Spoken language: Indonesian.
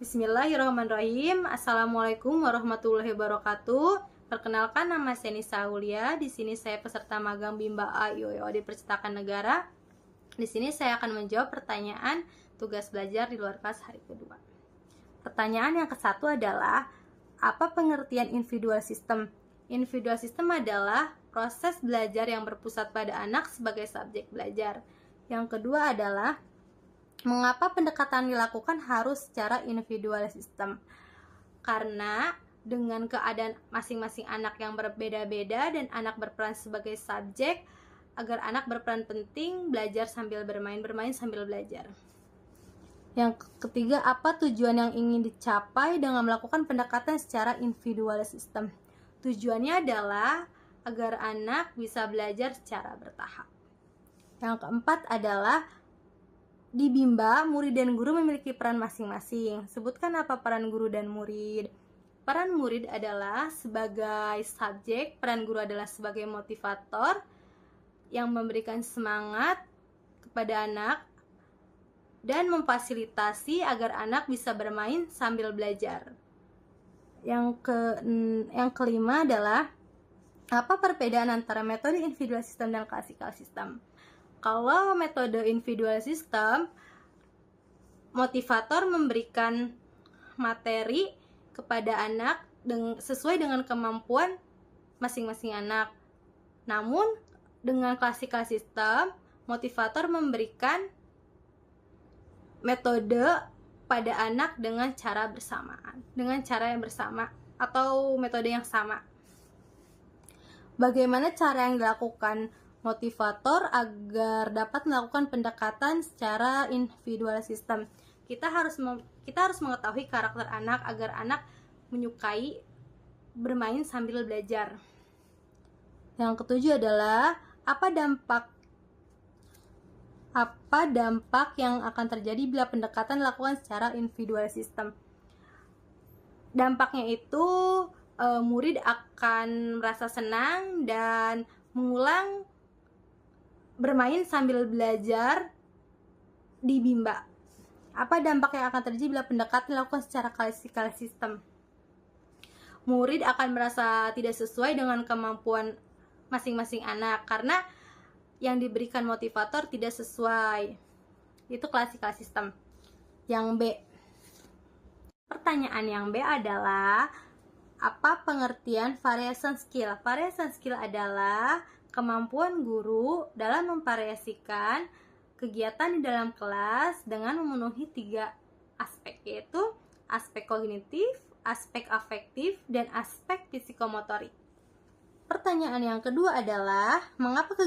Bismillahirrahmanirrahim. Assalamualaikum warahmatullahi wabarakatuh. Perkenalkan, nama saya Nisa Aulia. Di sini saya peserta magang Bimba A IOEO di Percetakan Negara. Di sini saya akan menjawab pertanyaan tugas belajar di luar kelas hari kedua. Pertanyaan yang ke-1 adalah, apa pengertian individual system? Individual system adalah proses belajar yang berpusat pada anak sebagai subjek belajar. Yang kedua adalah, mengapa pendekatan dilakukan harus secara individual system? Karena dengan keadaan masing-masing anak yang berbeda-beda dan anak berperan sebagai subjek, agar anak berperan penting belajar sambil bermain, bermain sambil belajar. Yang ketiga, apa tujuan yang ingin dicapai dengan melakukan pendekatan secara individual system? Tujuannya adalah agar anak bisa belajar secara bertahap. Yang keempat adalah, di Bimba, murid dan guru memiliki peran masing-masing. Sebutkan apa peran guru dan murid. Peran murid adalah sebagai subjek, peran guru adalah sebagai motivator yang memberikan semangat kepada anak dan memfasilitasi agar anak bisa bermain sambil belajar. Yang kelima adalah, apa perbedaan antara metode individual system dan classical system? Kalau metode individual system, motivator memberikan materi kepada anak sesuai dengan kemampuan masing-masing anak. Namun, dengan classical system, motivator memberikan metode pada anak dengan cara bersamaan, dengan cara yang bersama atau metode yang sama. Bagaimana cara yang dilakukan motivator agar dapat melakukan pendekatan secara individual system? Kita harus mengetahui karakter anak agar anak menyukai bermain sambil belajar. Yang ketujuh adalah, apa dampak yang akan terjadi bila pendekatan dilakukan secara individual system? Dampaknya itu murid akan merasa senang dan mengulang bermain sambil belajar di Bimba. Apa dampak yang akan terjadi bila pendekatan dilakukan secara classical system? Murid akan merasa tidak sesuai dengan kemampuan masing-masing anak karena yang diberikan motivator tidak sesuai. Itu classical system. Yang B. Pertanyaan yang B adalah, apa pengertian variation skill? Variation skill adalah kemampuan guru dalam memvariasikan kegiatan di dalam kelas dengan memenuhi 3 aspek, yaitu aspek kognitif, aspek afektif, dan aspek psikomotorik. Pertanyaan yang kedua adalah, mengapa